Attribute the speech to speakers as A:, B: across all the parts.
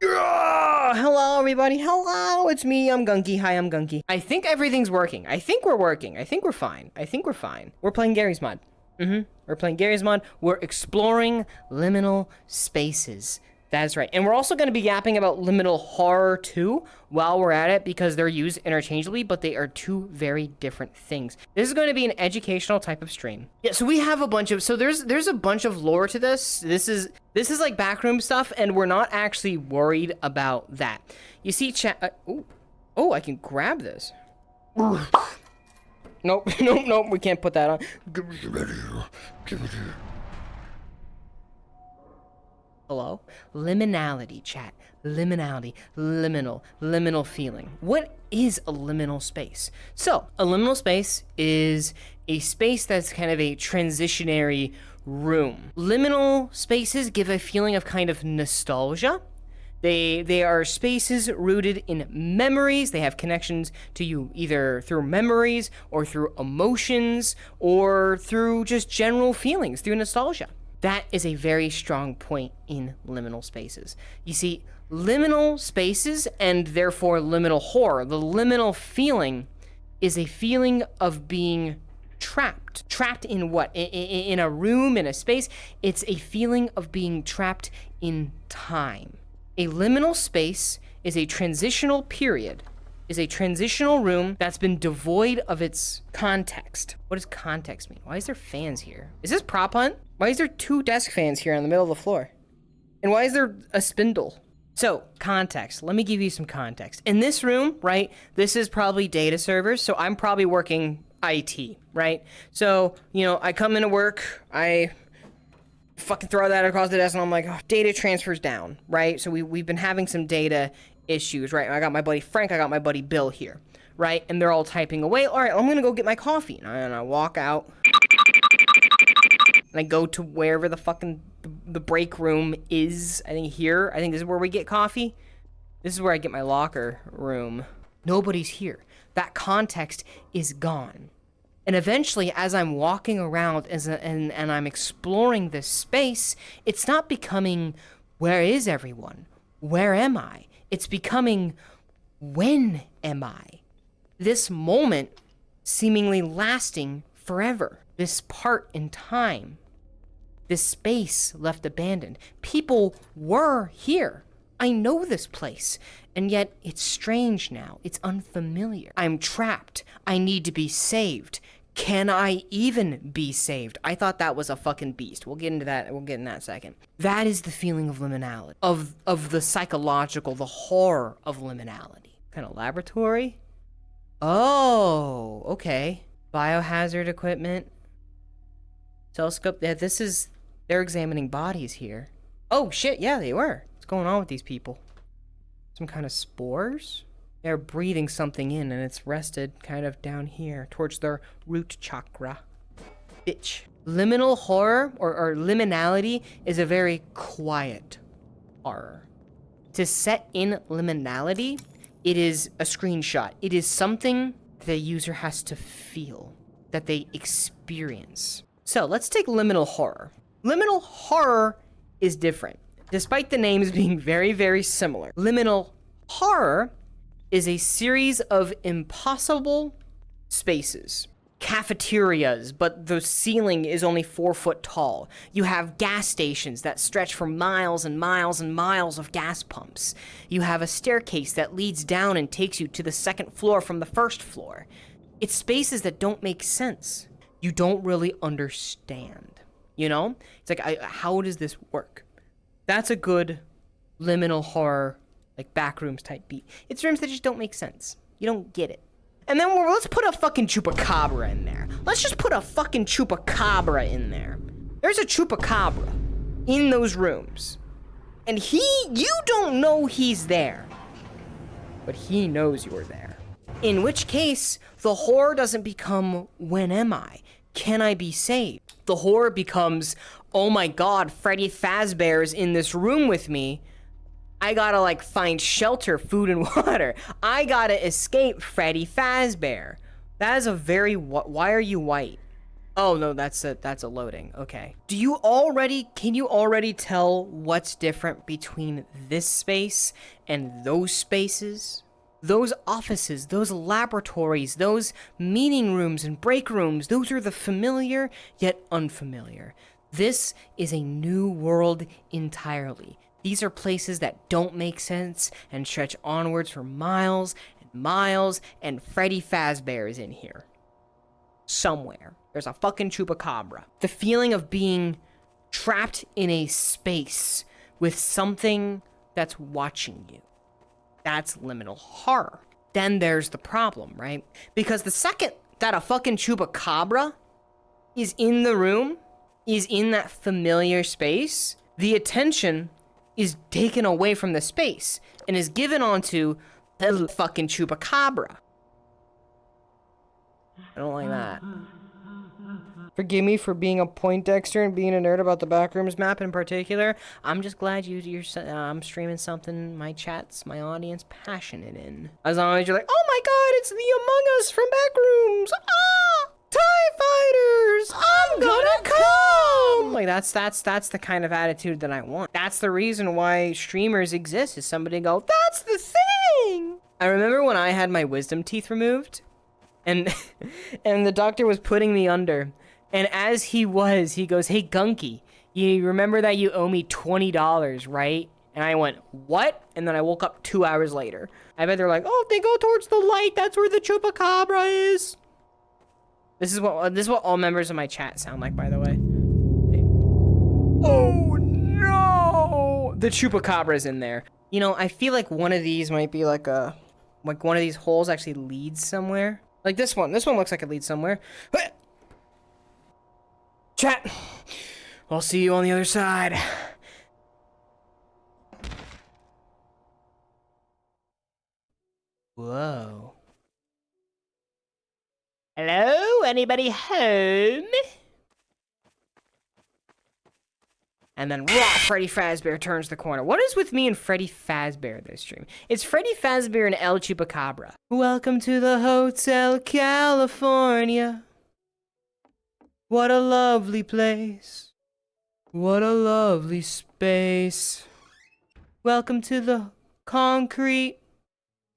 A: Hello, everybody. Hello, it's me. I'm Gunky. Hi, I'm Gunky. I think everything's working. I think we're working. I think we're fine. We're playing Gary's mod. We're playing Gary's mod. We're exploring liminal spaces. That's right. And we're also going to be yapping about liminal horror too while we're at it, because they're used interchangeably, but they are two very different things. This is going to be an educational type of stream. Yeah, so we have a bunch of, there's a bunch of lore to this. This is like backroom stuff, and we're not actually worried about that. You see, oh, I can grab this. Nope, we can't put that on. Hello? Liminality, chat. Liminality. Liminal feeling. What is a liminal space? So, a liminal space is a space that's kind of a transitionary room. Liminal spaces give a feeling of kind of nostalgia. They are spaces rooted in memories. They have connections to you either through memories or through emotions or through just general feelings, through nostalgia. That is a very strong point in liminal spaces. You see, liminal spaces and therefore liminal horror, the liminal feeling is a feeling of being trapped. Trapped in what? In a room, in a space. It's a feeling of being trapped in time. A liminal space is a transitional period, is a transitional room that's been devoid of its context. What does context mean? Why is there fans here? Is this prop hunt? Why is there 2 desk fans here in the middle of the floor? And why is there a spindle? So, context. Let me give you some context. In this room, right, this is probably data servers, so I'm probably working IT, right? So, you know, I come into work, I fucking throw that across the desk, and I'm like, oh, data transfers down, right? So we've been having some data issues, right? I got my buddy Frank, I got my buddy Bill here, right? And they're all typing away. All right, I'm gonna go get my coffee. And I walk out, and I go to wherever the fucking the break room is. I think here. I think this is where we get coffee. This is where I get my locker room. Nobody's here. That context is gone. And eventually, as I'm walking around and I'm exploring this space, it's not becoming, where is everyone? Where am I? It's becoming, when am I? This moment seemingly lasting forever. This part in time. This space left abandoned. People were here. I know this place. And yet, it's strange now. It's unfamiliar. I'm trapped. I need to be saved. Can I even be saved? I thought that was a fucking beast. We'll get into that. We'll get in that second. That is the feeling of liminality. Of the psychological, the horror of liminality. Kind of laboratory? Oh, okay. Biohazard equipment. Telescope. Yeah, this is... They're examining bodies here. Oh, shit. Yeah, they were. What's going on with these people? Some kind of spores? They're breathing something in, and it's rested kind of down here towards their root chakra. Bitch. Liminal horror, or liminality, is a very quiet horror. To set in liminality, it is a screenshot. It is something the user has to feel, that they experience. So let's take liminal horror. Liminal horror is different, despite the names being very, very similar. Liminal horror is a series of impossible spaces. Cafeterias, but the ceiling is only 4 foot tall. You have gas stations that stretch for miles and miles and miles of gas pumps. You have a staircase that leads down and takes you to the 2nd floor from the 1st floor. It's spaces that don't make sense. You don't really understand. You know? It's like, how does this work? That's a good liminal horror, like Backrooms type beat. It's rooms that just don't make sense. You don't get it. And then let's put a fucking chupacabra in there. Let's just put a fucking chupacabra in there. There's a chupacabra in those rooms. And you don't know he's there. But he knows you're there. In which case, the horror doesn't become, when am I? Can I be saved? The horror becomes, oh my god, Freddy Fazbear's in this room with me. I gotta, like, find shelter, food, and water. I gotta escape Freddy Fazbear. That is a very... Why are you white? Oh no, that's a loading. Okay. Can you already tell what's different between this space and those spaces? Those offices, those laboratories, those meeting rooms and break rooms, those are the familiar yet unfamiliar. This is a new world entirely. These are places that don't make sense and stretch onwards for miles and miles, and Freddy Fazbear is in here. Somewhere. There's a fucking chupacabra. The feeling of being trapped in a space with something that's watching you. That's liminal horror. Then there's the problem, right? Because the second that a fucking chupacabra is in the room, is in that familiar space, the attention is taken away from the space and is given onto the fucking chupacabra. I don't like that. Forgive me for being a Poindexter and being a nerd about the Backrooms map in particular. I'm just glad I'm streaming something my chat's, my audience, passionate in. As long as you're like, oh my god, it's the Among Us from Backrooms! Ah! TIE Fighters! I'm gonna come! Like, that's the kind of attitude that I want. That's the reason why streamers exist, is somebody go, that's the thing! I remember when I had my wisdom teeth removed, and the doctor was putting me under. And as he goes, hey, Gunky, you remember that you owe me $20, right? And I went, what? And then I woke up 2 hours later. I bet they're like, oh, if they go towards the light, that's where the chupacabra is. This is what all members of my chat sound like, by the way. Oh, no! The chupacabra is in there. You know, I feel like one of these might be like one of these holes actually leads somewhere. Like this one. This one looks like it leads somewhere. Chat, I'll see you on the other side. Whoa. Hello? Anybody home? And then raw Freddy Fazbear turns the corner. What is with me and Freddy Fazbear this stream? It's Freddy Fazbear and El Chupacabra. Welcome to the Hotel California. What a lovely place. What a lovely space. Welcome to the concrete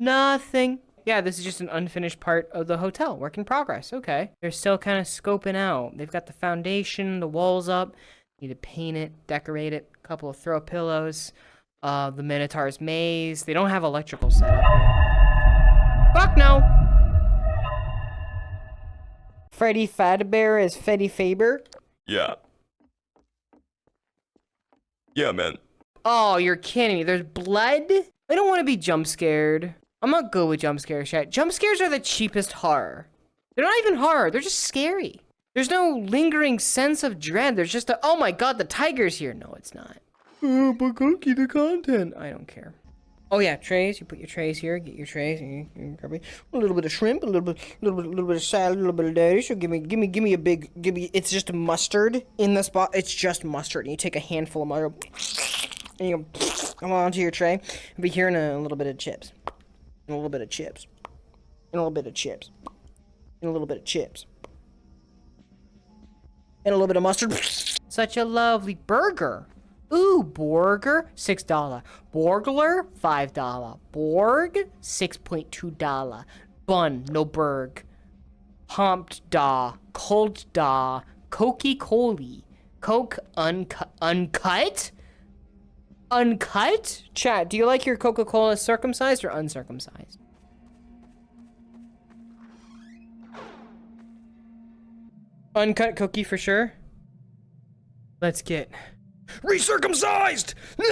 A: nothing. Yeah, this is just an unfinished part of the hotel. Work in progress. Okay. They're still kind of scoping out. They've got the foundation, the walls up. Need to paint it, decorate it. A couple of throw pillows. The Minotaur's maze. They don't have electrical setup here. Fuck no! Freddy Fazbear is Freddy Faber?
B: Yeah. Yeah, man.
A: Oh, you're kidding me. There's blood? I don't want to be jump scared. I'm not good with jump scares, chat. Jump scares are the cheapest horror. They're not even horror. They're just scary. There's no lingering sense of dread. There's just a, oh my god, the tiger's here. No, it's not. Oh, but Gunky, the content. I don't care. Oh yeah, trays. You put your trays here. Get your trays. And you grab a little bit of shrimp, a little bit of salad, a little bit of dish. So give me a big. It's just mustard in the spot. It's just mustard. And you take a handful of mustard, and you come onto your tray. You'll be hearing a little bit of chips, and a little bit of chips, and a little bit of chips, and a little bit of chips, and a little bit of mustard. Such a lovely burger. Ooh, burger, $6. Borgler, $5. Borg, $6.2. Bun, no burg. Humped da, cold da, Cokie Colie. Coke uncut? Uncut? Chat, do you like your Coca-Cola circumcised or uncircumcised? Uncut cookie for sure. Let's get recircumcised! No!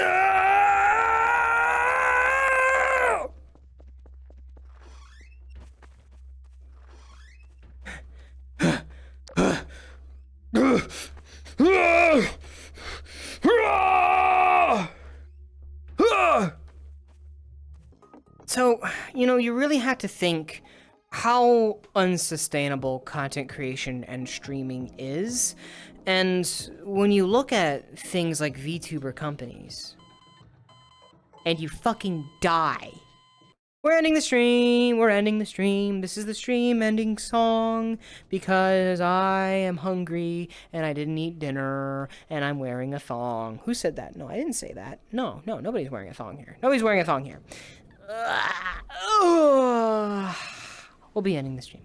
A: So, you know, you really have to think how unsustainable content creation and streaming is. And when you look at things like VTuber companies, and you fucking die We're ending the stream. We're ending the stream. This is the stream ending song because I am hungry and I didn't eat dinner and I'm wearing a thong. Who said that? No, I didn't say that. No, nobody's wearing a thong here. Nobody's wearing a thong here. We'll be ending the stream.